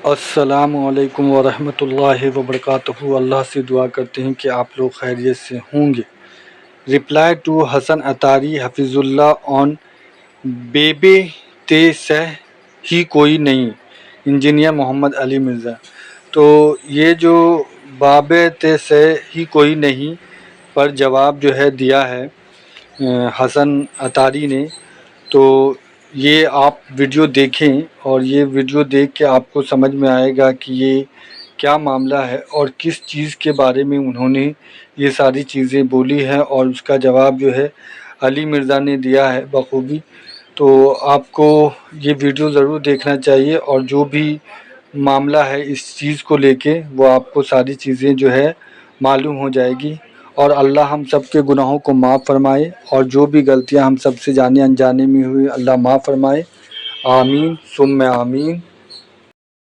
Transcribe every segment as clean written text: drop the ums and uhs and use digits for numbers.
السلام علیکم ورحمۃ اللہ وبرکاتہ۔ اللہ سے دعا کرتے ہیں کہ آپ لوگ خیریت سے ہوں گے۔ رپلائی ٹو حسن عطاری حفظ اللہ آن بے تے سہ ہی کوئی نہیں، انجینئر محمد علی مرزا۔ تو یہ جو بابے تے سہ ہی کوئی نہیں پر جواب جو ہے دیا ہے حسن عطاری نے، تو یہ آپ ویڈیو دیکھیں اور یہ ویڈیو دیکھ کے آپ کو سمجھ میں آئے گا کہ یہ کیا معاملہ ہے اور کس چیز کے بارے میں انہوں نے یہ ساری چیزیں بولی ہیں، اور اس کا جواب جو ہے علی مرزا نے دیا ہے بخوبی۔ تو آپ کو یہ ویڈیو ضرور دیکھنا چاہیے، اور جو بھی معاملہ ہے اس چیز کو لے کے وہ آپ کو ساری چیزیں جو ہے معلوم ہو جائے گی، اور اللہ ہم سب کے گناہوں کو معاف فرمائے، اور جو بھی غلطیاں ہم سب سے جانے انجانے میں ہوئی اللہ معاف فرمائے، آمین ثم آمین۔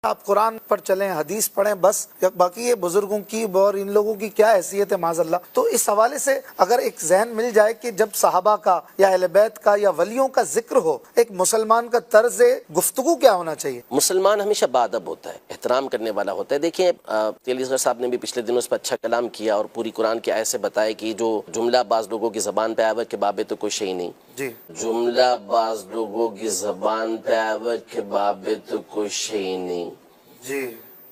آپ قرآن پر چلیں، حدیث پڑھیں، بس باقی یہ بزرگوں کی اور ان لوگوں کی کیا حیثیت ہے معاذ اللہ۔ تو اس حوالے سے اگر ایک ذہن مل جائے کہ جب صحابہ کا یا اہل بیت کا یا ولیوں کا ذکر ہو، ایک مسلمان کا طرز گفتگو کیا ہونا چاہیے؟ مسلمان ہمیشہ باادب ہوتا ہے، احترام کرنے والا ہوتا ہے۔ دیکھیں تیلی اصغر صاحب نے بھی پچھلے دنوں اس پر اچھا کلام کیا اور پوری قرآن کی آیت سے بتایا کہ جو جملہ بعض لوگوں کی زبان پہ آیا کہ بابے تو کوئی شے نہیں، جی جملہ بعض لوگوں کی زبان پہ آیا کہ بابے تو کوئی شے نہیں، جی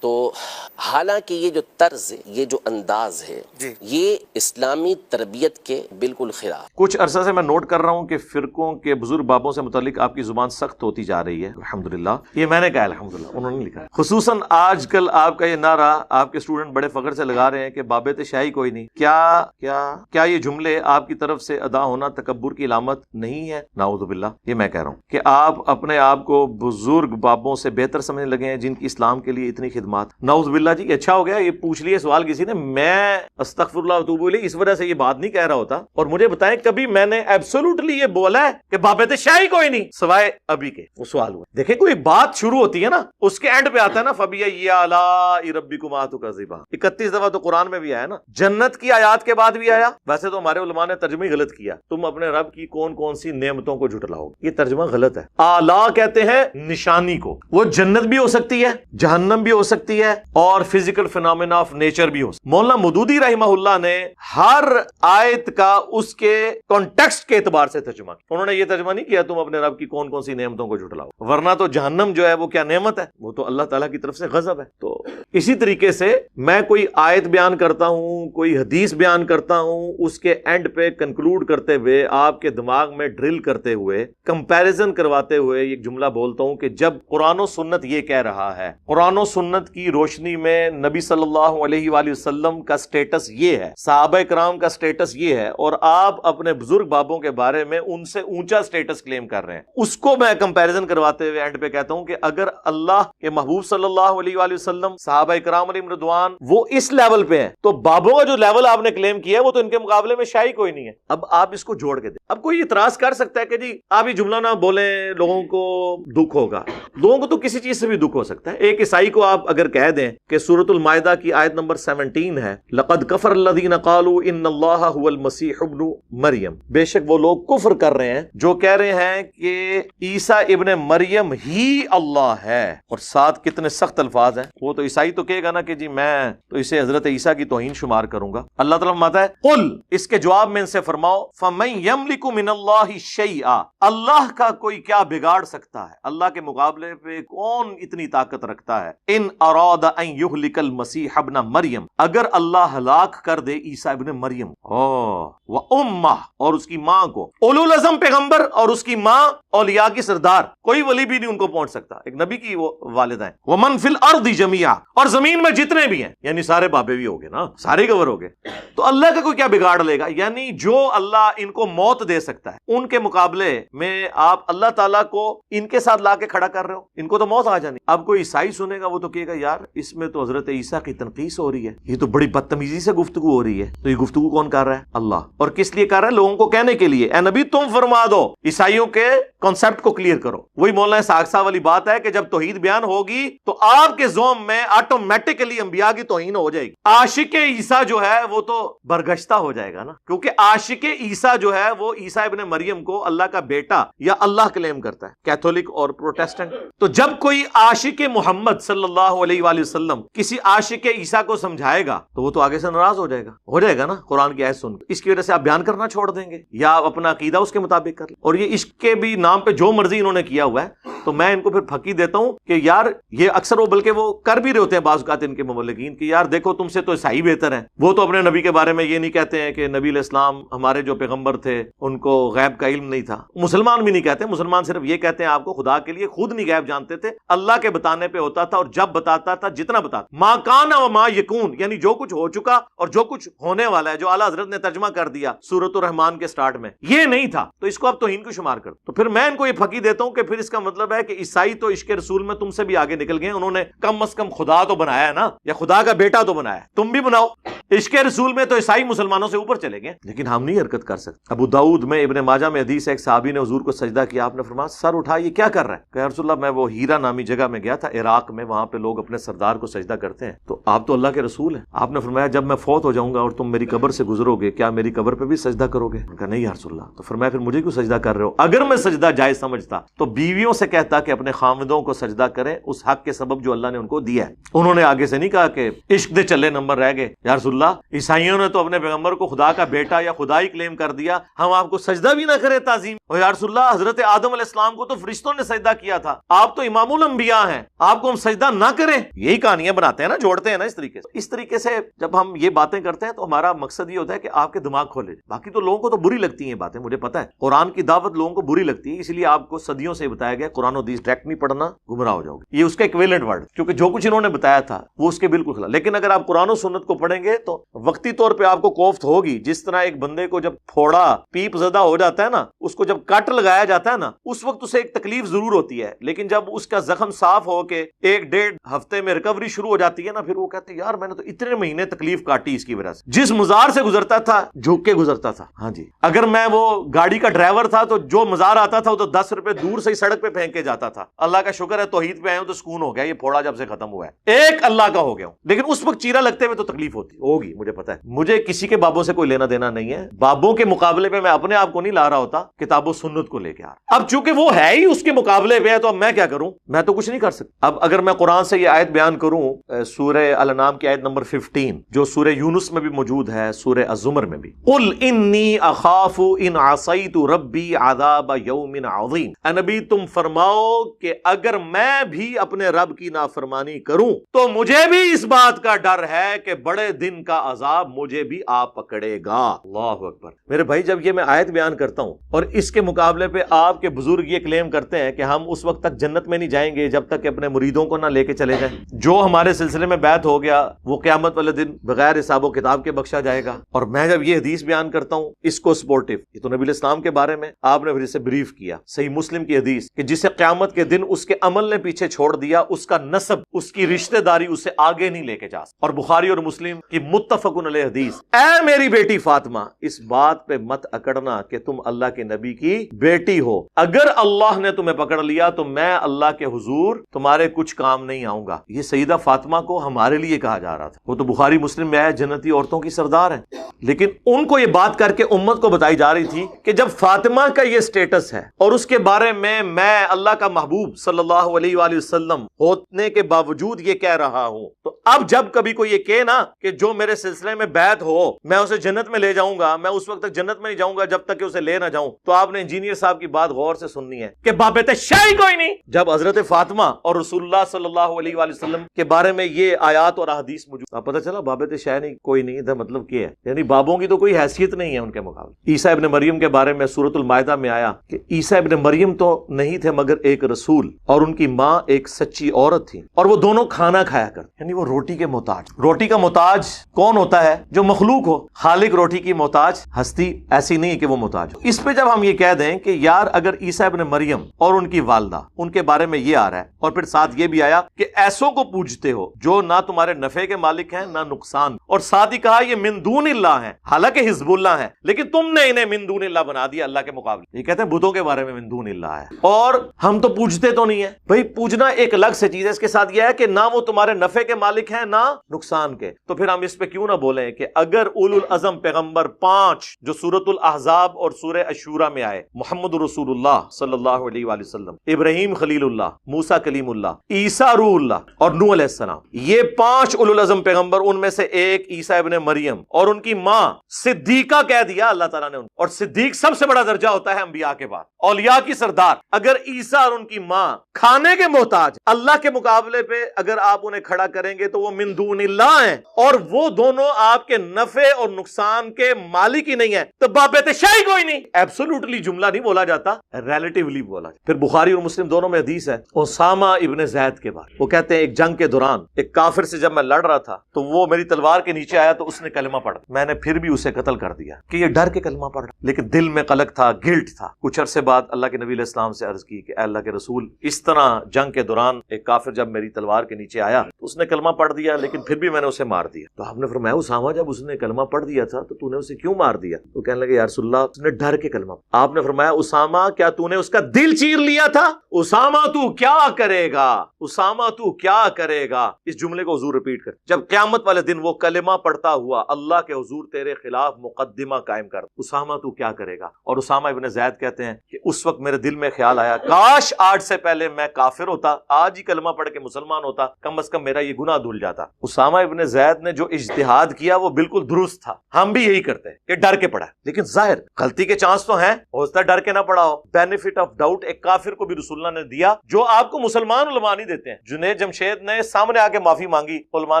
تو حالانکہ یہ جو طرز ہے، یہ جو انداز ہے، جی یہ اسلامی تربیت کے بالکل خلاف۔ کچھ عرصہ سے میں نوٹ کر رہا ہوں کہ فرقوں کے بزرگ بابوں سے متعلق آپ کی زبان سخت ہوتی جا رہی ہے، الحمدللہ۔ یہ میں نے کہا الحمدللہ، انہوں نے لکھا ہے۔ خصوصاً آج کل آپ کا یہ نعرہ آپ کے اسٹوڈنٹ بڑے فخر سے لگا رہے ہیں کہ بابے تے شاہی کوئی نہیں۔ کیا یہ جملے آپ کی طرف سے ادا ہونا تکبر کی علامت نہیں ہے؟ نعوذ باللہ۔ یہ میں کہہ رہا ہوں کہ آپ اپنے آپ کو بزرگ بابوں سے بہتر سمجھنے لگے ہیں جن کی اسلام کے لیے اتنی خدمات۔ نعوذ باللہ جی، اچھا ہو گیا یہ پوچھ لیے سوال کسی نے، میں استغفر اللہ واتوب الیہ اس وجہ سے یہ بات نہیں کہہ رہا ہوتا، اور مجھے بتائیں کبھی میں نے ایبسولوٹلی یہ بولا ہے کہ بابے شاہی کوئی نہیں سوائے ابھی کے وہ سوال ہوا۔ دیکھیں کوئی بات شروع ہوتی ہے نا، اس کے اینڈ پہ آتا ہے نا فَبِأَيِّ آلَاءِ رَبِّكُمَا تُكَذِّبَانِ، 31 دفعہ تو قرآن میں بھی آیا نا، جنت کی آیات کے بعد بھی آیا۔ ویسے تو ہمارے علماء نے ترجمہ غلط کیا، تم اپنے رب کی کون کون سی نعمتوں کو جھٹلاؤ، یہ ترجمہ غلط ہے۔ آلا کہتے ہیں نشانی کو، وہ جنت بھی ہو سکتی ہے، جہنم بھی ہو سکتی ہے، اور فزیکل فینومینا آف نیچر بھی ہو سکتا۔ مولانا مودودی رحمہ اللہ نے ہر آیت کا اس کے کانٹیکسٹ کے اعتبار سے ترجمہ کیا۔ انہوں نے یہ ترجمہ نہیں کیا تم اپنے رب کی کون کون سی نعمتوں کو جھٹلاؤ، ورنہ تو جہنم جو ہے وہ کیا نعمت ہے، وہ تو اللہ تعالیٰ کی طرف سے غضب ہے۔ تو اسی طریقے سے میں کوئی آیت بیان کرتا ہوں، کوئی حدیث بیان کرتا ہوں، اس کے اینڈ پہ کنکلوڈ کرتے ہوئے، آپ کے دماغ میں ڈرل کرتے ہوئے، کمپیریزن کرواتے ہوئے ایک جملہ بولتا ہوں کہ جب قرآن و سنت یہ کہہ رہا ہے، قرآن و سنت کی روشنی میں نبی صلی اللہ علیہ وآلہ وسلم کا سٹیٹس یہ ہے، صحابہ کرام کا سٹیٹس یہ ہے، اور آپ اپنے بزرگ بابوں کے بارے میں ان سے اونچا سٹیٹس کلیم کر رہے ہیں، اس کو میں کمپیریزن کرواتے ہوئے اینڈ پہ کہتا ہوں کہ اگر اللہ کے محبوب صلی اللہ علیہ وآلہ وسلم، صحابہ کرام علیہم رضوان وہ اس لیول پہ ہیں، تو بابوں کا جو لیول آپ نے کلیم کیا ہے وہ تو ان کے مقابلے میں شاہی کوئی نہیں ہے۔ اب آپ اس کو جوڑ کے دیں۔ اب کوئی اعتراض کر سکتا ہے کہ جی آپ یہ جملہ نہ بولیں، لوگوں کو دکھ ہوگا۔ لوگوں کو تو کسی چیز سے بھی دکھ ہو سکتا ہے۔ ایک عیسائی کو آپ اگر کہہ دیں کہ سورۃ المائدہ کی آیت نمبر 17 ہے، لقد کفر الذین قالوا ان اللہ هو المسیح ابن مریم، بے شک وہ لوگ کفر کر رہے ہیں جو کہہ رہے ہیں کہ عیسیٰ ابن مریم ہی اللہ ہے، اور ساتھ کتنے سخت الفاظ ہیں۔ وہ تو عیسائی تو کہے گا نا کہ جی میں تو اسے حضرت عیسیٰ کی توہین شمار کروں گا۔ اللہ تعالیٰ فرماتا ہے قل، اس کے جواب میں ان سے فرماؤ، فمن یملک من اللہ شیئا، اللہ کا کوئی کیا بگاڑ سکتا ہے، اللہ کے مقابلے پہ کون اتنی طاقت رکھتا ہے، ان اراد ان یہلک المسیح ابن مریم، اگر اللہ ہلاک کر دے عیسیٰ ابن مریم و امہ، اور اس کی ماں کو، اولو العزم پیغمبر اور اس کی ماں اولیاء کی سردار، کوئی ولی بھی نہیں ان کو پہنچ سکتا، ایک نبی کی وہ والدہ ہیں، ومن فی الارض جميعا، اور زمین میں جتنے بھی ہیں، یعنی سارے بابے بھی ہو گئے نا، سارے کور ہو گئے، تو اللہ کا کوئی کیا بگاڑ لے گا؟ یعنی جو اللہ ان کو موت دے سکتا ہے، ان کے مقابلے میں آپ اللہ تعالیٰ کو ان کے ساتھ لا کے کھڑا کر رہے ہو، ان کو تو موت آ جانی۔ اب کوئی عیسائی سنے گا وہ تو کہے گا گا یار اس میں تو حضرت عیسیٰ کی تنقیص ہو رہی ہے, یہ تو بڑی بدتمیزی سے گفتگو ہو رہی ہے. تو یہ گفتگو کون کر رہا ہے؟ اللہ. اور کس لیے کر رہا ہے؟ لوگوں کو کہنے کے لیے, اے نبی تم فرما دو, عیسائیوں کے کانسیپٹ کو کلیئر کرو. وہی مولانا اسحاق صاحب والی بات ہے کہ جب توحید بیان ہوگی تو آپ کے زوم میں آٹومیٹکلی انبیاء کی توہین ہو جائے گی. عاشق عیسیٰ جو ہے وہ تو برگشتہ ہو جائے گا نا, کیونکہ عاشق عیسیٰ جو ہے وہ عیسیٰ ابن مریم کو اللہ کا بیٹا یا اللہ کلیم کرتا ہے, کیتھولک اور پروٹیسٹنٹ. تو جب کوئی عاشق محمد صلی اللہ علیہ وآلہ وسلم کسی عاشق عیسیٰ کو سمجھائے گا تو وہ تو آگے سے ناراض ہو جائے گا نا قرآن کی آیت سن کے. اس کی وجہ سے آپ بیان کرنا چھوڑ دیں گے یا آپ اپنا عقیدہ اس کے مطابق کر لیں. اور یہ عشق کے بھی نام پہ جو مرضی انہوں نے کیا ہوا ہے, تو میں ان کو پھر پھکی دیتا ہوں کہ یار یہ اکثر وہ بلکہ وہ کر بھی رہے ہوتے ہیں بعض اوقات ان کے مبلغین کہ یار دیکھو تم سے تو عیسائی بہتر ہیں. وہ تو اپنے نبی کے بارے میں یہ نہیں کہتے ہیں کہ نبی علیہ السلام ہمارے جو پیغمبر تھے ان کو غیب کا علم نہیں تھا. مسلمان بھی نہیں کہتے, مسلمان صرف یہ کہتے ہیں آپ کو خدا کے لیے خود نہیں غیب جانتے تھے, اللہ کے بتانے پہ ہوتا تھا, اور جب بتاتا تھا جتنا بتاتا, ما کان و ما یکون, یعنی جو کچھ ہو چکا اور جو کچھ ہونے والا ہے, جو اعلیٰ حضرت نے ترجمہ کر دیا سورۃ الرحمان کے سٹارٹ میں, یہ نہیں تھا. تو اس کو آپ توہین کو شمار کر. تو پھر میں ان کو یہ پھکی دیتا ہوں کہ پھر اس کا مطلب ہے کہ عیسائی تو عشق رسول میں تم سے بھی آگے نکل گئے. انہوں نے کم از کم خدا تو بنایا ہے نا, یا خدا کا بیٹا تو بنایا, تم بھی بناؤ. عشق رسول میں تو عیسائی مسلمانوں سے اوپر چلے گئے, لیکن ہم نہیں حرکت کر سکتے. ابو داؤد میں ابن ماجہ میں حدیث ہے, ایک صحابی نے حضور کو سجدہ کیا, آپ نے فرمایا سر اٹھا یہ کیا کر رہا ہے؟ کہ رسول اللہ میں وہ ہیرا نامی جگہ میں گیا تھا عراق میں, وہاں پہ لوگ اپنے سردار کو سجدہ کرتے ہیں, تو آپ تو اللہ کے رسول ہیں. آپ نے فرمایا جب میں فوت ہو جاؤں گا اور تم میری قبر سے گزرو گے کیا میری قبر پہ بھی سجدہ کرو گے؟ کہا نہیں یا رسول اللہ. تو فرمایا پھر مجھے کیوں سجدہ کر رہے ہو؟ اگر میں سجدہ جائز سمجھتا تو بیویوں سے کہتا کہ اپنے خاوندوں کو سجدہ کریں اس حق کے سبب جو اللہ نے ان کو دیا ہے. انہوں نے آگے سے نہیں کہا کہ عشق دے چلے نمبر رہ گئے. یا رسول اللہ عیسائیوں نے تو اپنے پیغمبر کو خدا کا بیٹا یا خدائی کلیم کر دیا, ہم آپ کو سجدہ بھی نہ کرے تعظیم. اور یا رسول اللہ حضرت آدم علیہ السلام کو تو فرشتوں نے سجدہ کیا تھا, آپ تو امام الانبیاء ہیں, آپ کو ہم سجدہ نہ کریں. یہی کہانیاں بناتے ہیں نا, جوڑتے ہیں نا اس طریقے سے. اس طریقے سے جب ہم یہ باتیں کرتے ہیں تو ہمارا مقصد یہ ہوتا ہے کہ آپ کے دماغ کھولے. باقی تو لوگوں کو تو بری لگتی ہیں باتیں, مجھے پتا ہے قرآن کی دعوت لوگوں کو بری لگتی ہے, اس لیے آپ کو صدیوں سے بتایا گیا قرآن و حدیث ڈائریکٹ نہیں پڑھنا, گمراہ ہو جاؤ گے. یہ اس کا ایکویلنٹ ورڈ, کیونکہ جو کچھ انہوں نے بتایا تھا وہ اس کے بالکل خلاف. لیکن اگر آپ قرآن و سنت کو پڑھیں گے تو وقتی طور پہ آپ کو کوفت ہوگی. جس طرح ایک بندے کو جب پھوڑا پیپ زدہ ہو جاتا ہے نا, اس کو جب کٹ لگایا جاتا ہے نا, اس وقت اسے ایک تکلیف ضرور ہوتی ہے, لیکن جب اس کا زخم صاف ہو کے 1-1.5 ہفتے میں ریکوری شروع ہو جاتی ہے نا, پھر وہ کہتے ہیں یار میں نے تو اتنے مہینے تکلیف کاٹی اس کی وجہ سے. جس مزار سے گزرتا تھا جھک کے گزرتا تھا. ہاں جی, اگر میں وہ گاڑی کا ڈرائیور تھا تو جو مزار آتا تھا وہ تو 10 روپے دور سے ہی سڑک پہ پھینک کے جاتا تھا. اللہ کا شکر ہے توحید پہ آئے ہوں تو سکون ہو گیا, یہ پھوڑا جب سے ختم ہوا ہے ایک اللہ کا ہو گیا ہوں. لیکن اس وقت چیرا لگتے ہوئے تو تکلیف ہوگی, مجھے پتا ہے. مجھے کسی کے بابوں سے کوئی لینا دینا نہیں ہے, بابوں کے مقابلے پہ میں اپنے آپ کو نہیں لا رہا ہوتا, کتاب و سنت کو لے کے آ رہا. اب چونکہ وہ ہے ہی اس کے مقابلے پہ ہے تو اب میں کیا کروں, میں تو کچھ نہیں کر سکتا. اب اگر میں قرآن سے یہ آیت بیان کروں سورہ الانعام کی آیت نمبر 15 جو سورہ یونس میں بھی موجود ہے, سورہ الزمر میں بھی, قل انی اخاف ان عصیت ربی عذاب یوم عظیم. اے نبی تم فرماؤ کہ اگر میں بھی اپنے رب کی نافرمانی کروں تو مجھے بھی اس بات کا ڈر ہے کہ بڑے دن کا عذاب مجھے بھی آ پکڑے گا. اللہ اکبر. میرے بھائی جب یہ میں آیت بیان کرتا ہوں اور اس کے مقابلے پہ آپ کے بزرگ یہ کلیم کرتے ہیں کہ ہم اس وقت تک جنت میں نہیں جائیں گے جب تک کہ اپنے مریدوں کو نہ لے کے چلے جائیں, جو ہمارے سلسلے میں بیعت ہو گیا وہ قیامت والے دن بغیر حساب و کتاب کے بخشا جائے گا. اور میں جب یہ حدیث بیان کرتا ہوں اس کو سپورٹیو, یہ تو نبی الاسلام کے بارے میں آپ نے پھر اسے بریف کیا, صحیح مسلم کی حدیث کہ جسے قیامت کے دن اس کے عمل نے پیچھے چھوڑ دیا, اس کا نسب اس کی رشتہ داری اسے آگے نہیں لے کے جا سکتا. اور بخاری اور مسلم کی متفق علیہ حدیث, اے میری بیٹی فاطمہ اس بات پہ مت اکڑنا کہ تم اللہ کے نبی کی بیٹی ہو, اگر اللہ نے تمہیں پکڑ لیا تو میں اللہ کے حضور تمہارے کچھ کام نہیں آؤں گا. یہ سیدہ فاطمہ کو ہمارے لیے کہا جا رہا تھا, وہ تو بخاری مسلم میں ہے, جنتی عورتوں کی سردار ہیں, لیکن ان کو یہ بات کر کے امت کو بتائی جا رہی تھی کہ جب فاطمہ کا یہ سٹیٹس ہے اور اس کے بارے میں اللہ کا محبوب صلی اللہ علیہ وآلہ وسلم ہونے کے باوجود یہ کہہ رہا ہوں, تو اب جب کبھی کوئی یہ کہے نا کہ جو میرے سلسلے میں بیعت ہو میں اسے جنت میں لے جاؤں گا, میں اس وقت تک جنت میں نہیں جاؤں گا جب تک کہ اسے لے نہ جاؤں, تو آپ نے انجینئر صاحب کی بات غور سے سننی ہے کہ بابت شاہی کوئی نہیں. جب حضرت فاطمہ اور رسول اللہ صلی اللہ علیہ وآلہ وسلم کے بارے میں یہ آیات اور احادیث موجود, پتہ چلا بابت شاہی نہیں کوئی نہیں, ادھر مطلب کیا ہے, یعنی بابوں کی تو کوئی حیثیت نہیں ہے ان کے مقابلے. عیسیٰ ابن مریم کے بارے میں سورۃ المائدہ میں آیا کہ عیسیٰ ابن مریم تو نہیں تھے مگر اگر ایک رسول اور ان کی ماں ایک سچی عورت تھی اور وہ دونوں کھانا کھایا کرتے، یعنی وہ روٹی کے محتاج۔ روٹی کا محتاج کون ہوتا ہے؟ جو مخلوق ہو۔ خالق روٹی کی محتاج ہستی ایسی نہیں کہ وہ محتاج ہو۔ اس پہ جب ہم یہ کہہ دیں کہ یار اگر عیسیٰ ابن مریم اور ان کی والدہ، ان کے بارے میں یہ آ رہا ہے اور پھر ساتھ یہ بھی آیا کہ ایسوں کو پوجتے ہو جو نہ تمہارے نفع کے مالک ہیں نہ نقصان، اور ساتھ ہی کہا یہ من دون اللہ ہیں، حالانکہ حزب اللہ ہیں، لیکن تم نے انہیں من دون اللہ بنا دیا اللہ کے مقابلے۔ یہ کہتے ہیں بتوں کے بارے میں من دون اللہ ہے، اور ہم تو پوجتے تو نہیں ہیں بھائی، پوجنا ایک الگ سے چیز ہے۔ اس کے ساتھ یہ ہے کہ نہ وہ تمہارے نفع کے مالک ہیں نہ نقصان کے۔ تو پھر ہم اس پہ کیوں نہ بولیں کہ اگر اولو العزم پیغمبر 5 جو سورۃ الاحزاب اور سورہ الشورى میں آئے، محمد رسول اللہ صلی اللہ علیہ وآلہ وسلم، ابراہیم خلیل اللہ، موسیٰ کلیم اللہ، عیسیٰ روح اللہ اور نوح علیہ السلام، یہ 5 اولو العزم پیغمبر، ان میں سے ایک عیسیٰ ابن مریم اور ان کی ماں صدیقہ کہہ دیا اللہ تعالیٰ نے، اور صدیق سب سے بڑا درجہ ہوتا ہے انبیاء کے بعد، اولیاء کی سردار۔ اگر عیسیٰ اور ان کی ماں کھانے کے محتاج اللہ کے مقابلے پہ اگر آپ انہیں کھڑا کریں گے تو وہ من دون اللہ ہیں، اور وہ دونوں آپ کے نفع اور نقصان کے مالک ہی نہیں ہیں، تو بابت شاہی کوئی نہیں۔ ایبسولوٹلی جملہ نہیں بولا جاتا، ریلیٹیولی بولا جاتا۔ پھر بخاری اور مسلم دونوں میں حدیث ہے اسامہ ابن زید کے بارے، وہ کہتے ہیں ایک جنگ کے دوران ایک کافر سے جب میں لڑ رہا تھا تو وہ میری تلوار کے نیچے آیا تو اس نے کلمہ پڑھا، میں نے پھر بھی اسے قتل کر دیا کہ یہ ڈر کے کلمہ پڑھ رہا، لیکن دل میں قلق تھا، گلٹ تھا۔ کچھ عرصے بعد اللہ کے نبی علیہ السلام سے عرض کی کہ اے اللہ کے رسول، اس طرح جنگ کے دوران ایک کافر جب میری تلوار کے نیچے آیا تو اس نے کلمہ پڑھ دیا، لیکن پھر بھی میں نے اسے مار دیا۔ تو آپ نے فرمایا اسامہ جب اس نے کلمہ پڑھ دیا تھا تو نے اسے کیوں مار دیا؟ تو کہنے لگے یا رسول اللہ اس نے ڈر کے کلمہ۔ آپ نے فرمایا اسامہ کیا تو نے اس کا دل چیر لیا تھا؟ اسامہ تو کیا کرے گا، اسامہ تو کیا کرے گا۔ اس جملے کو حضور ریپیٹ کر، جب قیامت والے دن وہ کلمہ پڑھتا ہوا اللہ کے حضور تیرے خلاف مقدمہ قائم کر، اسامہ تو کیا کرے گا۔ اور اسامہ ابن زید کہتے ہیں کہ اس وقت میرے دل میں خیال آیا کاش آج سے پہلے میں کافر ہوتا، آج ہی کلمہ پڑھ کے مسلمان ہوتا، کم از کم میرا یہ گناہ دھل جاتا۔ اسامہ ابن زید نے جو اجتہاد کیا وہ بالکل درست تھا، ہم بھی یہی کرتے ہیں کہ ڈر کے پڑھا ہے، لیکن ظاہر غلطی کے چانس تو ہیں، ہو سکتا ہے ڈر کے نہ پڑھا ہو۔ بینیفٹ آف ڈاؤٹ ایک کافر کو بھی رسول اللہ نے دیا جو آپ کو مسلمان علماء نہیں دیتے ہیں۔ جنید جمشید نے سامنے آ کے معافی مانگی، علماء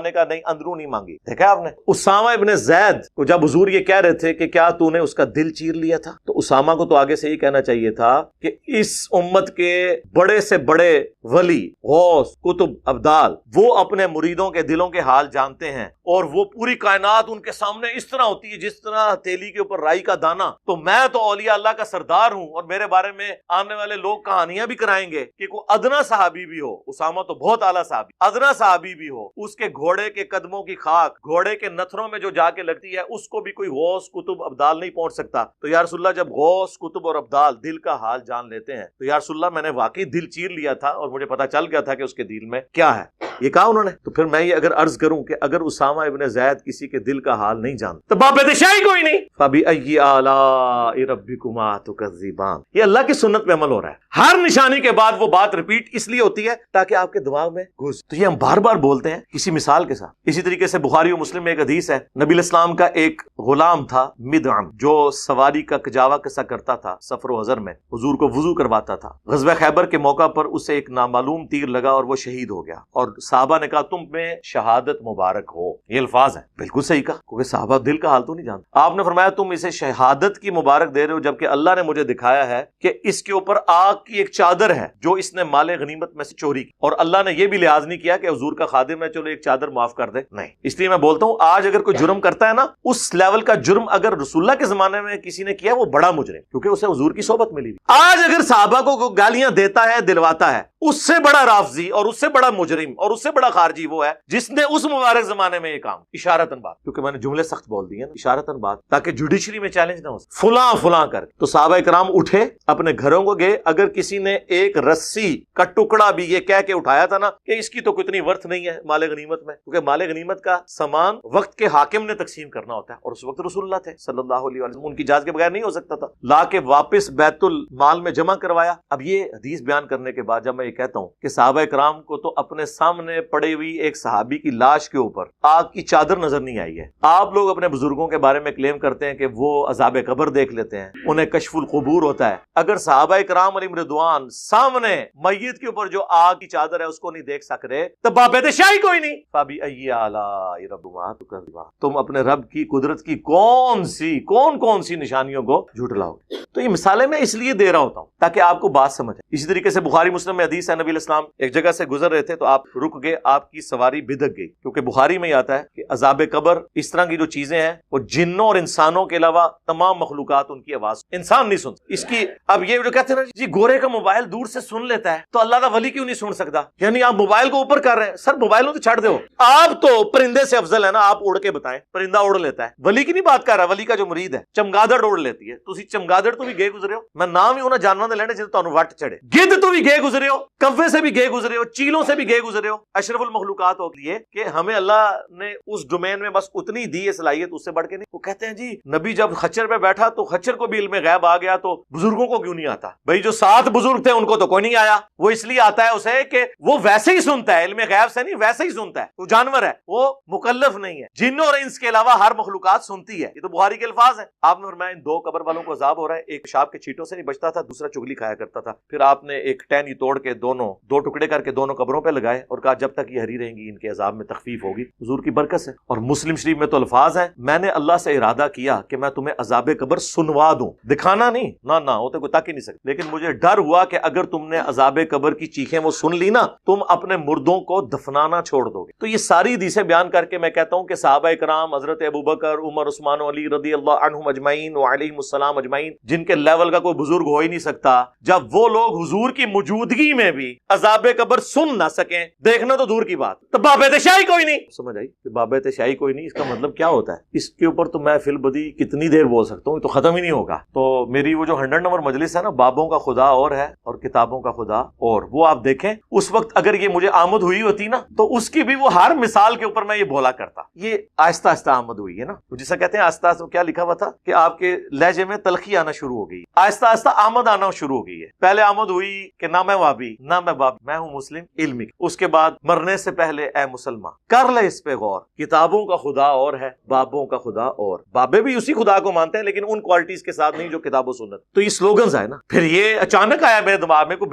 نے کہا نہیں اندروں نہیں مانگی۔ دیکھا آپ نے اسامہ ابن زید کو جب حضور یہ کہہ رہے تھے کہ کیا تو نے اس کا دل چیر لیا تھا، تو اسامہ کو تو آگے سے یہ کہنا چاہیے تھا کہ اس امت کے بڑے سے بڑے ولی، غوث، کتب، ابدال، وہ اپنے مریدوں کے دلوں کے حال جانتے ہیں، اور وہ پوری کائنات ان کے سامنے اس طرح ہوتی ہے جس طرح ہتھیلی کے اوپر رائی کا دانہ۔ تو میں تو اولیاء اللہ کا سردار ہوں، اور میرے بارے میں آنے والے لوگ کہانیاں بھی کرائیں گے کہ کوئی ادنا صحابی بھی ہو، اسامہ تو بہت اعلیٰ صحابی، ادنا صحابی بھی ہو، اس کے گھوڑے کے قدموں کی خاک گھوڑے کے نتھروں میں جو جا کے لگتی ہے اس کو بھی کوئی غوث، کتب، ابدال نہیں پہنچ سکتا۔ تو یا رسول اللہ جب غوث، کتب اور ابدال دل کا حال جان لیتے ہیں تو یا رسول اللہ میں نے واقعی دل چیر لیا تھا اور مجھے پتا چل گیا تھا کہ اس کے دل میں کیا ہے، یہ کہا انہوں نے۔ تو پھر میں یہ اگر عرض کروں کہ اگر اسامہ ابن زید کسی کے دل کا حال نہیں جانتا تو بابت شاہی کوئی نہیں۔ فَبِأَيِّ آلَاءِ رَبِّكُمَا تُكَذِّبَانِ، یہ اللہ کی سنت پہ عمل ہو رہا ہے۔ ہر نشانی کے بعد وہ بات ریپیٹ اس لیے ہوتی ہے تاکہ آپ کے دماغ میں گھس، تو یہ ہم بار بار بولتے ہیں کسی مثال کے ساتھ۔ اسی طریقے سے بخاری و مسلم میں ایک حدیث ہے، نبی علیہ السلام کا ایک غلام تھا مدعم، جو سواری کا کجاوا قصہ کرتا تھا سفر و حضر میں، حضور کو وضو کرواتا تھا۔ غزوہ خیبر کے موقع پر اسے ایک نامعلوم تیر لگا اور وہ شہید ہو گیا، اور صحابہ نے کہا تم میں شہادت مبارک ہو، یہ الفاظ ہیں، بالکل صحیح کہا کیونکہ صحابہ دل کا حال تو نہیں جانتے۔ آپ نے فرمایا تم اسے شہادت کی مبارک دے رہے ہو جبکہ اللہ نے مجھے دکھایا ہے کہ اس کے اوپر آگ کی ایک چادر ہے جو اس نے مال غنیمت میں سے چوری کی، اور اللہ نے یہ بھی لحاظ نہیں کیا کہ حضور کا خادم ہے چلو ایک چادر معاف کر دے، نہیں۔ اس لیے میں بولتا ہوں آج اگر کوئی جرم کرتا ہے نا، اس لیول کا جرم اگر رسول اللہ کے زمانے میں کسی نے کیا وہ بڑا مجرم، کیونکہ اسے حضور کی صحبت ملی ہوئی۔ آج اگر صحابہ کو گالیاں دیتا ہے، دلواتا ہے، اس سے بڑا رافضی اور اس سے بڑا مجرم اور اس سے بڑا خارجی وہ ہے جس نے اس مبارک زمانے میں یہ کام اشارتاً بات، کیونکہ میں نے جملے سخت بول دیے نا، اشارتاً بات، تاکہ جوڈیشری میں چیلنج نہ ہو فلاں فلاں کر۔ تو صحابہ کرام اٹھے، اپنے گھروں کو گئے، اگر کسی نے ایک رسی کا ٹکڑا بھی یہ کہہ کے اٹھایا تھا نا کہ اس کی تو اتنی ورتھ نہیں ہے مال غنیمت میں، کیونکہ مال غنیمت کا سامان وقت کے حاکم نے تقسیم کرنا ہوتا ہے، اور اس وقت رسول اللہ تھے صلی اللہ علیہ وسلم، ان کی اجازت کے بغیر نہیں ہو سکتا تھا، لا کے واپس بیت المال میں جمع کروایا۔ اب یہ حدیث بیان کرنے کے بعد جب میں یہ کہتا ہوں کہ صحابہ کرام کو تو اپنے سامنے پڑی ہوئی ایک صحابی کی لاش کے اوپر آگ کی چادر نظر نہیں آئی ہے. آپ لوگ اپنے بزرگوں کے بارے میں کلیم کرتے ہیں کہ وہ عذاب قبر دیکھ لیتے ہیں, انہیں کشف القبور ہوتا ہے. اگر صحابہ کرام علیہم رضوان سامنے میت کے اوپر جو آگ کی چادر ہے اس کو نہیں دیکھ سک رہے تو بابے شاہی کوئی نہیں. فبی ای آلاء ربکما تکذبان, تم اپنے رب کی قدرت کی کون سی نشانیوں کو جھٹلاؤ. تو یہ مثالیں میں اس لیے دے رہا ہوتا ہوں تاکہ آپ کو بات سمجھ آئے. اسی طریقے سے بخاری مسلم میں حدیث ہے, نبی علیہ السلام ایک جگہ سے گزر رہے تھے تو آپ رک گئے, آپ کی سواری بدک گئی. کیونکہ بخاری میں آتا ہے کہ عذاب قبر اس طرح کی جو چیزیں ہیں وہ جنوں اور انسانوں کے علاوہ تمام مخلوقات ان کی آواز انسان نہیں سن. اس کی اب یہ جو کہتے ہیں جی گورے کا موبائل دور سے سن لیتا ہے تو اللہ کا ولی کیوں نہیں سن سکتا؟ یعنی آپ موبائل کو اوپر کر رہے ہیں. سر موبائل تو چھڑ دو, آپ تو پرندے سے افضل ہے نا, آپ اڑ کے بتائیں. پرندہ اڑ لیتا ہے, ولی کی نہیں بات کر رہا. ولی کا جو مرید ہے چمگادڑ اڑ لیتی ہے. تسی چمگادڑ تو بھی گئے گزرے ہو, میں نام ہی انہاں جانوراں دے لینے جے تانوں وٹ چڑھے. گدھ تو بھی گئے گزرے ہو, کوے سے بھی گئے گزرے ہو, چیلوں سے بھی گئے گزرے ہو. اشرف المخلوقات ہو لیے کہ ہمیں اللہ نے اس ڈومین میں بس اتنی دی ہے صلاحیت, اس سے بڑھ کے نہیں. وہ کہتے ہیں جی نبی جب خچر پہ بیٹھا تو خچر کو بھی علم غیب آ گیا تو بزرگوں کو کیوں نہیں آتا؟ بھائی جو 7 بزرگ تھے ان کو تو کوئی نہیں آیا. وہ اس لیے آتا ہے اسے کہ وہ ویسے ہی سنتا ہے, علم غیب سے نہیں, ویسے ہی سنتا ہے. وہ جانور ہے, وہ مکلف نہیں ہے. جنوں اور انس کے علاوہ ہر مخلوقات سنتی ہے. یہ تو بخاری کے الفاظ ہیں. آپ نے فرمایا ان 2 قبر والوں کو عذاب ہو رہا ہے, ایک پیشاب کے چھینٹوں سے نہیں بچتا تھا, دوسرا چگلی کھایا کرتا تھا. پھر آپ نے ایک ٹہنی توڑ کے دو ٹکڑے کر کے دونوں قبروں پہ لگائے اور کہا جب تک یہ ہری رہیں گی ان کے عذاب میں تخفیف ہوگی. حضور کی برکت سے. اور مسلم شریف میں تو الفاظ ہیں, میں نے اللہ سے ارادہ کیا کہ میں تمہیں عذاب قبر سنوا دوں, دکھانا نہیں, نہ وہ تو کوئی تک ہی نہیں سکتا. لیکن مجھے ڈر ہوا کہ اگر تم نے عذاب قبر کی چیخیں وہ سن لی نا, تم اپنے مردوں کو دفنانا چھوڑ دو گے. تو یہ ساری حدیثیں بیان کر کے میں کہتا ہوں کہ صحابہ کرام حضرت ابوبکر, عمر, عثمان و علی رضی اللہ عنہم اجمعین وعلیہم السلام اجمعین, جن کے لیول کا کوئی بزرگ ہو ہی نہیں سکتا, جب وہ لوگ حضور کی موجودگی میں بھی عذاب قبر سن نہ سکیں, دیکھنا تو دور کی بات, تو بابے شاہی کوئی نہیں. سمجھ آئی کہ بابے شاہی کوئی نہیں اس کا مطلب کیا ہوتا ہے؟ اس کے اوپر تو میں فی البدی کتنی دیر بول سکتا ہوں, تو ختم ہی نہیں ہوگا. تو میری وہ جو 100 نمبر مجلس ہے نا, بابوں کا خدا اور ہے اور کتابوں کا خدا اور, وہ آپ دیکھیں اس وقت اگر یہ مجھے آمد ہوئی ہوتی نا تو اس کی بھی وہ ہر مثال کے اوپر میں یہ بولا کرتا. یہ آہستہ آہستہ آمد ہوئی ہے نا, جسے کہتے ہیں آہستہ آہستہ. کیا لکھا ہوا تھا کہ آپ کے لہجے میں تلخی آنا شروع ہو گئی, آہستہ آہستہ آمد آنا شروع ہو گئی ہے. پہلے آمد ہوئی کہ نہ میں وابی نہ میں باب, میں ہوں مسلم علمی. اس کے بعد مرنے سے پہلے اے مسلمان کر لے اس پہ غور, کتابوں کا خدا اور ہے, بابوں کا خدا اور. بابے بھی اسی خدا کو مانتے ہیں لیکن ان کوالٹیز کے ساتھ نہیں جو کتاب و سنت. تو یہ سلوگنز ہے نا. پھر یہ اچانک آیا میرے دماغ میں, میں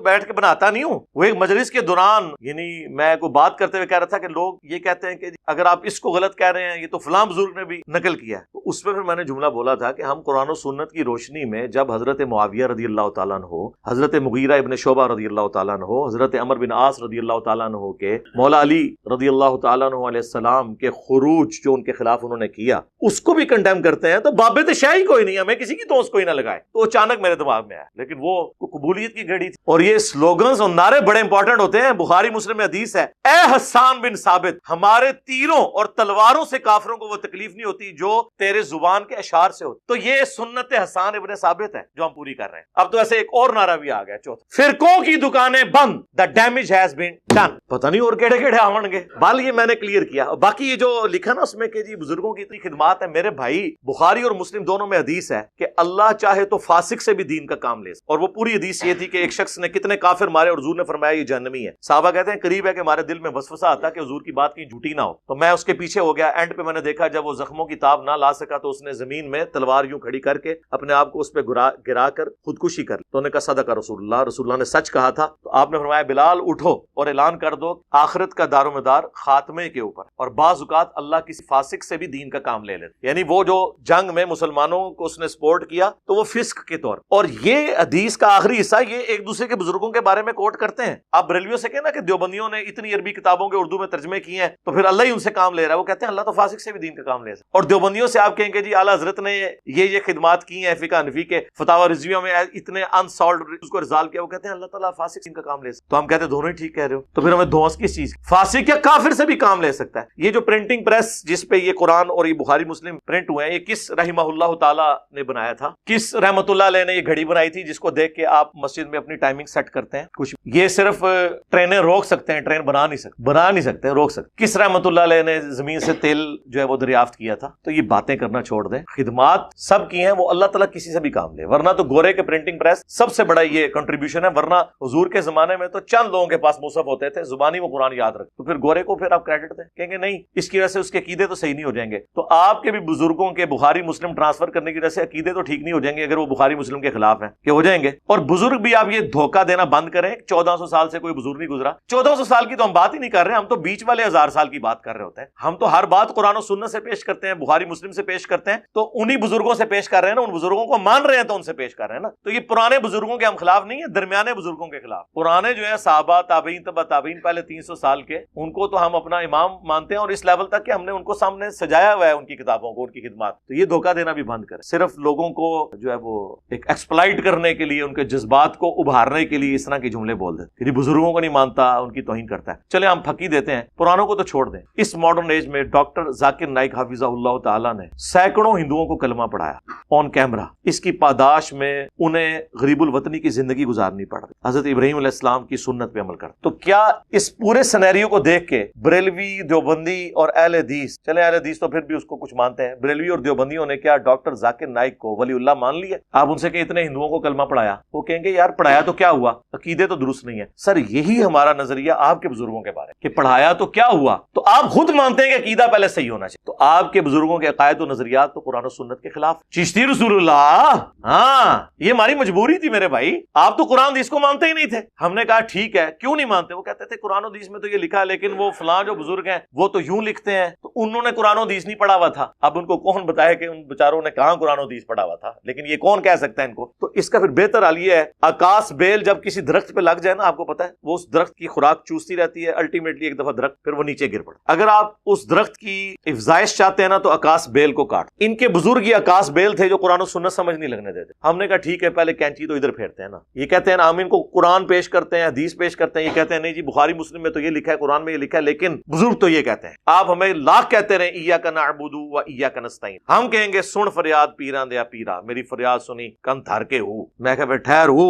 بیٹھ کے بناتا نہیں ہوں. وہ ایک مجلس کے دوران یعنی میں کوئی بات کرتے ہوئے کہہ رہا تھا کہ لوگ یہ کہتے ہیں کہ اگر آپ اس کو غلط کہہ رہے ہیں یہ تو فلاں بزرگ نے بھی نقل کیا ہے. تو اس پہ پھر میں نے جملہ بولا تھا کہ ہم قرآن و سنت کی روشنی میں جب حضرت معاویہ رضی اللہ تعالیٰ عنہ, حضرت مغیرہ ابن شعبہ رضی اللہ تعالیٰ عنہ, حضرت عمر بن عاص رضی اللہ تعالیٰ عنہ کے مولا علی رضی اللہ تعالیٰ عنہ علیہ السلام کے خروج جو ان کے خلاف انہوں نے کیا اس کو بھی کنڈیم کرتے ہیں, تو بابے شاہی کوئی نہیں, ہمیں کسی کی دوست کوئی نہ لگائے. تو اچانک میرے دماغ میں آیا, لیکن وہ قبولیت کی گھڑی تھی. اور یہ سلوگنز اور نعرے بڑے امپورٹنٹ ہوتے ہیں. بخاری مسلم میں حدیث ہے, اے حسان بن ثابت, ہمارے تیروں اور تلواروں سے کافروں کو وہ تکلیف نہیں ہوتی جو تیرے زبان کے اشعار سے ہوتی. تو یہ سنت حسان ابن ثابت ہے جو ہم پوری کر رہے ہیں. اب تو ایسے ایک اور نعرہ بھی آ گیا, چوتھا, فرقوں کی دکانیں بند, the damage has been done. پتہ نہیں اور کیڑے آون گے, بال یہ میں نے کلیئر کیا. باقی یہ جو لکھا نا اس میں کہ جی بزرگوں کی اتنی خدمات ہے, میرے بھائی بخاری اور مسلم دونوں میں حدیث ہے کہ اللہ چاہے تو فاسق سے بھی دین کا کام لے. اور وہ پوری حدیث یہ تھی کہ ایک شخص نے کتنے کافر مارے اور حضور نے فرمایا یہ جہنمی ہے. صحابہ کہتے ہیں قریب ہے کہ ہمارے دل میں وسوسہ آتا کہ حضور کی بات کہیں جھوٹی نہ ہو. تو میں اس کے پیچھے ہو گیا. اینڈ پہ میں نے دیکھا جب وہ زخموں کی تاب نہ لا سکا تو اس نے زمین میں تلوار یوں کھڑی کر کے اپنے آپ کو اس پہ گرا کر خودکشی کر لی. تو انہوں نے کہا صدق رسول اللہ, رسول اللہ نے سچ کہا تھا. تو آپ نے فرمایا بلال اٹھو اور اعلان کر دو آخرت کا دار و مدار خاتمے کے اوپر. اور بعض اوقات اللہ کسی فاسق سے بھی دین کا کام لے لیتے, یعنی وہ جو جنگ میں مسلمانوں کو اس نے سپورٹ کیا تو وہ فسق کے طور. اور یہ حدیث کا آخری حصہ یہ ایک دوسرے کے بزرگوں کے بارے میں کوٹ کرتے ہیں. آپ بریلویوں سے کہنا کہ دیوبندیوں نے اتنی عربی کتابوں کے اردو میں ترجمے کیے ہیں تو پھر اللہ ہی ان سے کام لے رہا ہے. وہ کہتے ہیں اللہ تو فاسق سے بھی دین کا کام لے سکتا. اور دیوبندیوں سے آپ کہیں گے جی اعلیٰ حضرت نے یہ خدمات کی ہیں فقہ حنفی کے فتاوی رضویہ میں اتنے انسالوڈ اس کو ریزالو کیا. وہ کہتے ہیں اللہ تعالیٰ فاسق دین کا کام لے سکتا. تو ہم کہتے ہیں دونوں ہی ٹھیک کہہ رہے ہو. تو پھر ہمیں دھوس کس چیز, فاسق یا کافر سے بھی کام لے سکتا ہے. یہ جو پرنٹنگ پریس جس پہ یہ قرآن اور یہ بخاری مسلم پرنٹ ہوئے ہیں, یہ کس رحمہ اللہ تعالیٰ نے بنایا تھا, کس رحمۃ اللہ علیہ نے یہ گھڑی بنائی تھی جس کو دیکھ کے آپ مسجد میں اپنی ٹائمنگ سیٹ کرتے ہیں. کچھ یہ صرف ٹرینیں روک سکتے ہیں, ٹرین بنا نہیں سکتے, روک سکتے. کس رحمۃ اللہ علیہ نے زمین سے تیل جو ہے وہ دریافت کیا تھا. تو یہ باتیں کرنا چھوڑ دیں, خدمات سب کی ہیں, وہ اللہ تعالیٰ کسی سے بھی کام لے. ورنہ تو گورے کے پرنٹنگ پریس سب سے بڑا یہ کنٹریبیوشن ہے, ورنہ حضور کے زمانے میں تو چند لوگوں کے پاس مصحف ہوتے تھے، زبانی وہ قرآن یاد رکھ، تو پھر گورے کو پھر آپ کریڈٹ دیں، کہیں گے نہیں اس کی وجہ سے اس کے عقیدے تو صحیح نہیں ہو جائیں گے. تو آپ کے بھی بزرگوں کے بخاری مسلم ٹرانسفر کرنے کی وجہ سے عقیدے تو ٹھیک نہیں ہو جائیں گے اگر وہ بخاری مسلم کے خلاف ہیں، کہ ہو جائیں گے. اور بزرگ بھی آپ یہ دھوکہ دینا بند کریں. 1400 سال سے کوئی بزرگ نہیں گزرا. 1400 سال کی تو ہم بات ہی نہیں کر رہے، ہم تو بیچ والے 1000 سال کی بات کر رہے ہوتے ہیں. ہم تو ہر بات قرآن و سنت سے پیش کرتے ہیں، بخاری مسلم سے پیش کرتے ہیں، تو انہی بزرگوں سے پیش کر رہے ہیں نا، ان بزرگوں کو مان رہے ہیں تو ان سے پیش کر رہے ہیں نا. تو یہ پرانے بزرگوں کے ہم خلاف نہیں ہیں، درمیانے بزرگوں کے خلاف. پرانے جو ہیں صحابہ، تابعین، تبع تابعین، پہلے 300 سال کے، ان کو تو ہم اپنا امام مانتے ہیں، اور اس لیول تک کہ ہم نے ان کو سامنے سجایا ہوا ہے، ان کی کتابوں کو، ان کی خدمات. تو یہ دھوکہ دینا بھی بند کریں. صرف لوگوں کو جو ہے وہ ایک ایکسپلائٹ کرنے کے لیے، ان کے جذبات کو ابھارنے کے لیے اس طرح کے جملے بول دیتے کہ بزرگوں کو نہیں مانتا، ان کی توہین کرتا ہے. چلے ہم پھکی دیتے ہیں، پرانوں کو تو چھوڑ دیں. اس ماڈرن ایج میں ڈاکٹر ذاکر نائک حفظہ اللہ تعالیٰ نے سینکڑوں ہندوؤں کو کلمہ پڑھایا آن کیمرہ. اس کی پاداش میں انہیں غریب الوطنی کی زندگی گزارنی پڑ رہی، حضرت ابراہیم علیہ السلام کی سنت پہ عمل کر. تو کیا اس پورے سینیریو کو دیکھ کے بریلوی، دیوبندی اور اہل حدیث، چلے اہل حدیث تو پھر بھی اس کو کچھ مانتے ہیں، بریلوی اور دیوبندیوں نے کیا ڈاکٹر ذاکر نائک کو ولی اللہ مان لیا؟ آپ ان سے کہ اتنے ہندوؤں کو کلمہ پڑھایا، وہ کہیں گے یار پڑھایا تو کیا ہوا، عقیدے تو درست نہیں ہے. سر یہی ہمارا نظریہ آپ کے بزرگوں کے بارے کہ پڑھایا تو کیا ہوا، تو آپ خود مانتے ہیں کہ عقیدہ پہلے صحیح ہونا چاہیے. تو آپ کے بزرگوں کے عقائد و نظریات تو قرآن و سنت کے خلاف. چشتی رسول اللہ، ہاں یہ ہماری مجبوری تھی میرے بھائی، آپ تو قرآن حدیث کو مانتے ہی نہیں تھے. ہم نے کہا ٹھیک ہے، کیوں نہیں مانتے؟ وہ کہتے تھے قرآن و حدیث میں تو یہ لکھا ہے، لیکن وہ فلاں جو بزرگ ہیں وہ تو یوں لکھتے ہیں، تو انہوں نے قرآن و حدیث نہیں پڑھا ہوا تھا. اب ان کو کون بتائے کہ ان بیچاروں نے کہاں قرآن و حدیث پڑھا ہوا تھا، لیکن یہ کون کہہ سکتا ہے ان کو؟ تو اس کا پھر بہتر حال یہ ہے، آکاش بیل جب کسی درخت پہ لگ جائے نا، آپ کو پتا ہے وہ اس درخت کی خوراک چوستی رہتی ہے، الٹیمیٹلی ایک دفعہ درخت پھر وہ نیچے گر پڑتا. اگر آپ اس درخت کی افزائش چاہتے ہیں نا تو آکاش بیل کو کاٹ. ان کے بزرگ یہ آکاش بیل تھے جو قرآن و سنت سمجھ نہیں لگنے دیتے. ہم نے کہا ٹھیک ہے، پہلے کینچی تو ادھر پھیرتے ہیں نا. یہ کہتے ہیں نا ہم ان کو قرآن پیش کرتے ہیں، حدیث پیش کرتے ہیں، یہ کہتے ہیں نہیں جی بخاری مسلم میں تو یہ لکھا ہے، قرآن میں یہ لکھا ہے، لیکن بزرگ تو یہ کہتے ہیں. آپ ہمیں لاکھ کہتے رہے ایاک نعبد و ایاک نستعین، ہم کہیں گے سن فریاد پیران دیا پیرا، میری فریاد سنی کن تھر کے ہو. میں کہ ٹھہر ہو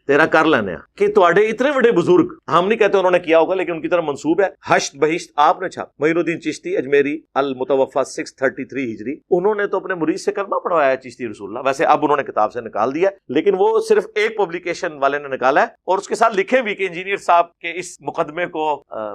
تیرا کر لینے کہ تواڈے اتنے بڑے بزرگ، ہم نہیں کہتے انہوں نے کیا ہوگا، لیکن ان کی طرف منسوب ہے. ہشت بہشت آپ نے چھاپ. معین الدین چشتی اجمیری المتوفا 633 ہجری، انہوں نے تو اپنے مرید سے کلمہ پڑھوایا ہے چشتی رسول اللہ. ویسے اب انہوں نے کتاب سے نکال دیا، لیکن وہ صرف ایک پبلیکیشن والے نے نکالا ہے، اور اس کے ساتھ لکھے بھی کہ انجینئر صاحب کے اس مقدمے کو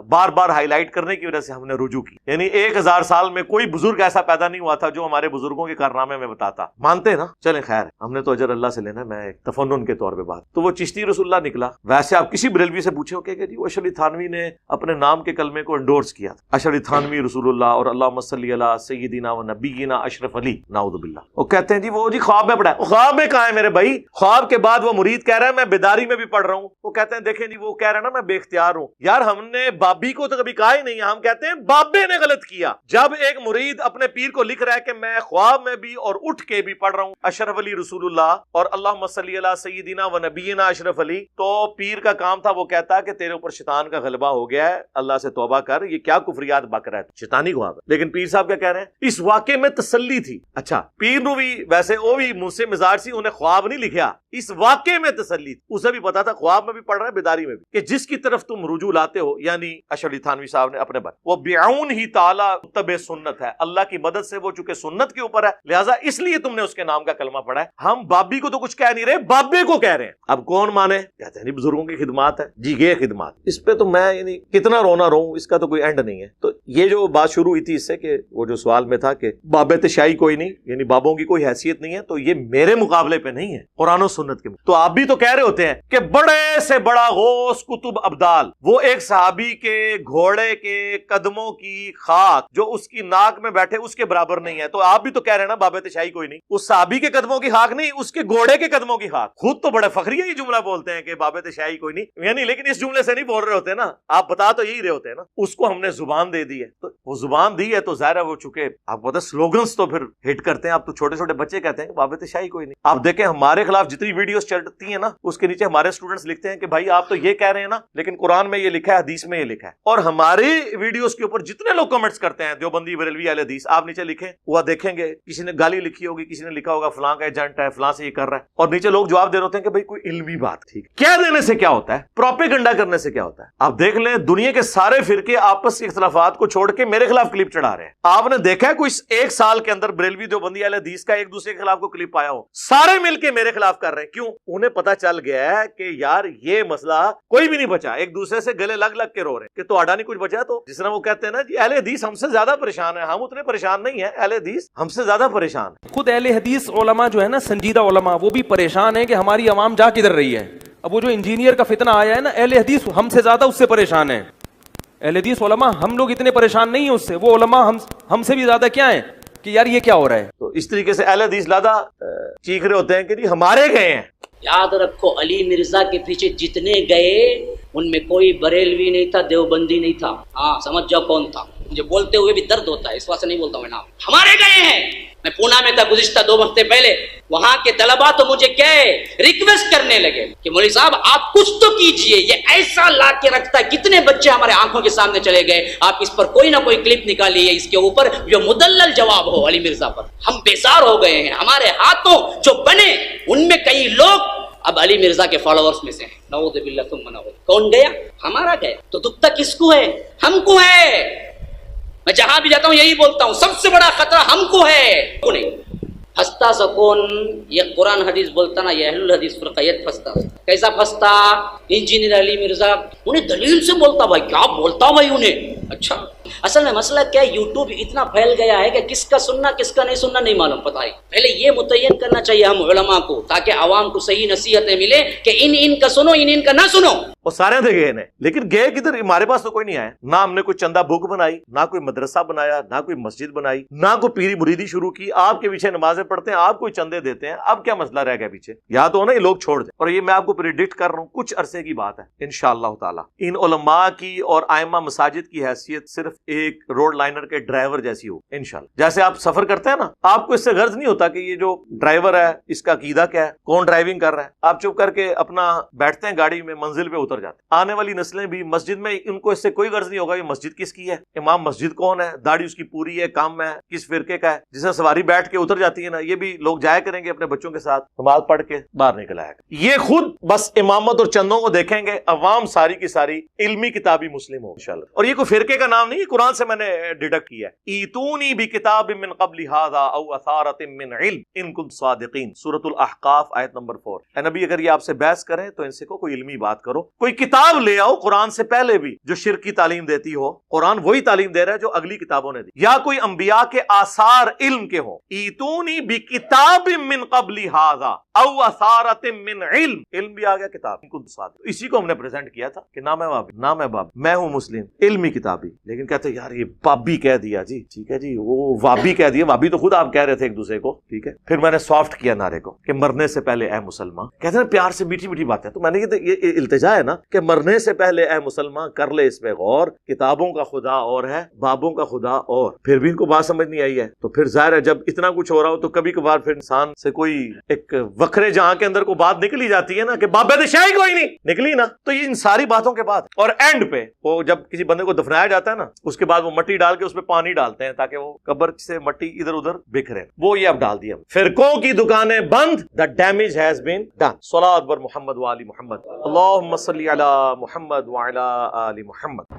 بار بار ہائی لائٹ کرنے کی وجہ سے ہم نے رجوع کی. یعنی 1000 سال میں کوئی بزرگ ایسا پیدا نہیں ہوا تھا جو ہمارے بزرگوں کے کارنامے میں بتاتا. مانتے نا؟ چلیں خیر، ہم نے تو اجر اللہ سے لینا، میں ایک تفنن کے طور پہ بات. تو وہ چشتی رسول اللہ نکلا. ویسے آپ کسی بریلوی سے پوچھو کہ جی وہ اشرف علی تھانوی نے اپنے نام کے کلمے کو انڈورس کیا تھا، اشرف علی تھانوی رسول اللہ اور اللہم صلی علی سیدنا و نبینا اشرف علی، نعوذ باللہ. وہ کہتے ہیں جی وہ جی خواب میں پڑھا ہے. خواب میں کہاں ہے میرے بھائی؟ خواب کے بعد وہ مرید کہہ رہا ہے میں بیداری میں بھی پڑھ رہا ہوں. وہ کہتے ہیں دیکھیں جی وہ کہہ رہا ہے نا میں بے اختیار ہوں. یار ہم نے بابی کو تو کبھی کہا ہی نہیں، ہم کہتے ہیں بابے نے غلط کیا. جب ایک مرید اپنے پیر کو لکھ رہا ہے کہ میں خواب میں بھی اور اٹھ کے بھی پڑھ رہا ہوں اشرف علی رسول اللہ اور اللہم صلی علی سیدنا و نبینا اشرف علی، تو پیر کا کام تھا وہ کہتا کہ تیرے اوپر شیطان کا غلبہ ہو گیا ہے، اللہ سے توبہ کر، یہ کیا کفریات بک رہا ہے، شیطانی خواب ہے. لیکن پیر صاحب کیا کہہ رہے ہیں؟ اس واقعے میں تسلی تھی. اچھا پیر نو بھی ویسے وہ بھی منہ سے مزاج سی، انہیں خواب نہیں لکھا، اس واقعے میں تسلی تھی. اسے بھی پتا تھا خواب میں بھی پڑھ رہا ہے، بیداری میں بھی، کہ جس کی طرف تم رجوع لاتے ہو، یعنی اشرف علی تھانوی صاحب نے اپنے بات، وہ بعون ہی تعالی متبع سنت ہے، اللہ کی مدد سے وہ چونکہ سنت کے اوپر ہے، لہٰذا اس لیے تم نے اس کے نام کا کلمہ پڑھا ہے. ہم بابی کو تو کچھ کہہ نہیں رہے، بابے کو کہہ رہے ہیں. اب کون مانے؟ کہتے ہیں نہیں بزرگوں کی خدمات ہے. جی یہ خدمات، اس پہ تو میں یعنی کتنا رونا رہوں، اس کا تو کوئی اینڈ نہیں ہے. تو یہ جو بات شروع ہوئی تھی اس سے کہ وہ جو سوال میں تھا کہ باب تشیعی کوئی نہیں، یعنی بابوں کی کوئی حیثیت نہیں ہے، تو یہ میرے مقابلے پہ نہیں ہے، قرآن و سنت کے. تو آپ بھی تو کہہ رہے ہوتے ہیں کہ بڑے سے بڑا غوث کتب ابدال، وہ ایک صحابی کے گھوڑے کے قدموں کی خاک جو اس کی ناک میں بیٹھے اس کے برابر نہیں ہے. تو آپ بھی تو کہہ رہے ہیں نا باب تشیعی کوئی نہیں، اس صحابی کے قدموں کی خاک نہیں، اس کے گھوڑے کے قدموں کی خاک. خود تو بڑے فخریہ یہ جملہ بولتے ہیں کہ باب تشیعی کوئی نہیں، یعنی لیکن اس جملے سے نہیں بول رہے ہوتے نا، آپ بتا تو یہی رہے ہوتے ہیں نا. اس کو ہم نے زبان دے دی ہے، تو وہ زبان دی ہے تو ظاہر ہے وہ چکے آپ کو پتا سلوگنز تو پھر ہٹ کرتے ہیں. آپ تو چھوٹے چھوٹے بچے کہتے ہیں کہ باب تشیعی کوئی نہیں. آپ دیکھیں ہمارے خلاف جتنی ویڈیوز چلتی ہیں نا اس کے نیچے ہمارے اسٹوڈنٹس لکھتے ہیں کہ بھائی آپ تو یہ کہہ رہے ہیں نا، لیکن قرآن میں یہ لکھا ہے، حدیث میں یہ لکھا ہے. اور ہماری ویڈیوز کے اوپر جتنے لوگ کمنٹس کرتے ہیں دیوبندی بریلوی اہل حدیث، آپ نیچے لکھیں، وہ دیکھیں گے کسی نے گالی لکھی ہوگی، کسی نے لکھا ہوگا فلاں کا ایجنٹ ہے، فلاں سے یہ کر رہا ہے، اور نیچے لوگ جواب دے رہے ہوتے ہیں کہ بھائی کوئی علمی بات. ٹھیک کیا دینے سے کیا ہوتا ہے؟ پروپیگنڈا کرنے سے کیا ہوتا ہے؟ آپ دیکھ لیں دنیا کے سارے فرقے آپس کے اختلافات کو چھوڑ کے میرے خلاف کلپ چڑھا رہے ہیں. آپ نے دیکھا ہے کوئی ایک سال کے اندر بریلوی دیوبندی اہل حدیث کا ایک دوسرے کے خلاف کو کلپ آیا ہو؟ سارے مل کے میرے خلاف کر رہے ہیں. کیوں؟ انہیں پتا چل گیا ہے کہ یار یہ مسئلہ کوئی بھی نہیں بچا, ایک دوسرے سے گلے لگ لگ کے رو رہے ہیں کہ تو آڈا نہیں کچھ بچا. تو جس طرح وہ کہتے ہیں نا جی اہل حدیث ہم سے زیادہ پریشان ہیں, ہم اتنے پریشان نہیں ہیں, اہل حدیث ہم سے زیادہ پریشان ہیں. خود اہل حدیث علماء جو ہے نا, سنجیدہ علماء, وہ بھی پریشان ہیں کہ ہماری عوام جا کدھر رہی ہے. اب وہ جو انجینئر کا فتنہ آیا ہے نا, اہل حدیث ہم سے زیادہ اس سے پریشان ہیں. اہل حدیث علماء ہم لوگ اتنے پریشان نہیں ہیں اس سے, وہ علماء ہم سے بھی زیادہ کیا ہیں کہ یار یہ کیا ہو رہا ہے. تو اس طریقے سے اہل حدیث زیادہ چیخ رہے ہوتے ہیں کہ جی ہمارے گئے ہیں. یاد رکھو علی مرزا کے پیچھے جتنے گئے ان میں کوئی بریلوی نہیں تھا, دیوبندی نہیں تھا. ہاں سمجھ جاؤ کون تھا. مجھے بولتے ہوئے بھی درد ہوتا ہے, اس واسطے نہیں بولتا میں نام. ہمارے گئے ہیں. میں پونا میں تھا گزشتہ 2 ہفتے پہلے, وہاں کے طلباء تو مجھے کہے ریکویسٹ کرنے لگے کہ مولوی صاحب آپ کچھ تو کیجئے, یہ ایسا لا کے رکھتا ہے, کتنے بچے ہمارے آنکھوں کے سامنے چلے گئے, آپ اس پر کوئی نہ کوئی کلپ نکالیے, اس کے اوپر جو مدلل جواب ہو علی مرزا پر. ہم بیزار ہو گئے ہیں, ہمارے ہاتھوں جو بنے ان میں کئی لوگ اب علی مرزا کے فالوورز میں سے ہیں. نعوذ باللہ ثم نعوذ. کون گیا؟ ہمارا گیا. تو دکھ کس کو ہے؟ ہم کو ہے. میں جہاں بھی جاتا ہوں یہی بولتا ہوں, سب سے بڑا خطرہ ہم کو ہے, کو نہیں. پھنستا سکون یہ قرآن حدیث بولتا نا, یہ اہل الحدیث فرقیت پھنستا. کیسا پھنستا؟ انجینئر علی مرزا انہیں دلیل سے بولتا. بھائی کیا بولتا بھائی انہیں. اچھا اصل میں مسئلہ کیا ہے, یوٹیوب اتنا پھیل گیا ہے کہ کس کا سننا کس کا نہیں سننا نہیں معلوم. پتہ ہے پہلے یہ متعین کرنا چاہیے ہم علماء کو, تاکہ عوام کو صحیح نصیحتیں ملے کہ ان کا سنو, ان کا نہ سنو. وہ سارے تھے گئے ہیں, لیکن گئے کدھر؟ ہمارے پاس تو کوئی نہیں آیا. نہ ہم نے کوئی چندہ بک بنائی, نہ کوئی مدرسہ بنایا, نہ کوئی مسجد بنائی, نہ کوئی پیری مریدی شروع کی. آپ کے پیچھے نمازیں پڑھتے ہیں, آپ کوئی چندے دیتے ہیں, اب کیا مسئلہ رہ گیا پیچھے؟ یا تو نا یہ لوگ چھوڑ دیں. اور یہ میں آپ کو پریڈکٹ کر رہا ہوں, کچھ عرصے کی بات ہے انشاءاللہ تعالی. ان علماء کی اور ائمہ مساجد کی حیثیت صرف ایک روڈ لائنر کے ڈرائیور جیسی ہو انشاءاللہ. جیسے آپ سفر کرتے ہیں نا, آپ کو اس سے غرض نہیں ہوتا کہ یہ جو ڈرائیور ہے اس کا عقیدہ کیا ہے, کون ڈرائیونگ کر رہا ہے. آپ چپ کر کے اپنا بیٹھتے ہیں گاڑی میں, منزل پہ اتر جاتے ہیں. آنے والی نسلیں بھی مسجد میں, ان کو اس سے کوئی غرض نہیں ہوگا یہ مسجد کس کی ہے, امام مسجد کون ہے, داڑھی اس کی پوری ہے, کام ہے, کس فرقے کا ہے. جس سے سواری بیٹھ کے اتر جاتی ہے نا, یہ بھی لوگ جایا کریں گے اپنے بچوں کے ساتھ, نماز پڑھ کے باہر نکل آئے گا. یہ خود بس امامت اور چندوں کو دیکھیں گے, عوام ساری کی ساری علمی کتابی مسلم ہو انشاءاللہ. اور یہ کوئی فرقے کا نام نہیں, یہ قرآن سے میں نے ڈیڈکٹ کیا ہے. ایتونی بکتاب من قبل ھذا او اثارۃ من علم ان کنتم صادقین, سورۃ الاحقاف آیت نمبر 4. اے نبی اگر یہ آپ سے بحث کریں تو ان سے کوئی علمی بات کرو, کوئی کتاب لے آؤ قرآن سے پہلے بھی جو شرک کی تعلیم دیتی ہو. قرآن وہی تعلیم دے رہا ہے جو اگلی کتابوں نے دی, یا کوئی انبیاء کے آثار علم کے ہوں. ایتونی بکتاب من قبل ھذا او اثارۃ من علم, علم بھی آ گیا, کتاب ان کنتم صادقین. اسی کو ہم نے پریزنٹ کیا تھا کہ نام ہے باب, نام ہے باب, میں ہوں مسلم, علمی کتابی. لیکن کہتے یار یہ بابی کہہ دیا جی, ٹھیک ہے جی, وہ وابی کہہ دیا. وابی تو خود آپ کہہ رہے تھے ایک دوسرے کو, ٹھیک ہے. پھر میں نے سافٹ کیا نعرے کو کہ مرنے سے پہلے اے مسلمان. کہتے ہیں پیار سے میٹھی میٹھی باتیں, تو میں نے یہ التجا ہے نا کہ مرنے سے پہلے اے مسلمان کر لے اس پہ غور, کتابوں کا خدا اور ہے, بابوں کا خدا اور. پھر بھی ان کو بات سمجھ نہیں آئی ہے. تو پھر ظاہر ہے جب اتنا کچھ ہو رہا ہو تو کبھی کبھار پھر انسان سے کوئی ایک وکھرے جہاں کے اندر کو بات نکلی جاتی ہے نا کہ بابے تو شاہی کوئی نہیں نکلی نا. تو یہ ان ساری باتوں کے بعد اور اینڈ پہ وہ جب کسی بندے کو دفنایا جاتا ہے نا, اس کے بعد وہ مٹی ڈال کے اس پہ پانی ڈالتے ہیں تاکہ وہ قبر سے مٹی ادھر ادھر بکھرے. وہ یہ اب ڈال دیا. فرقوں کی دکانیں بند, the damage has been done. صلاۃ بر محمد و آل محمد, اللہم صلی علی محمد و علی آل محمد.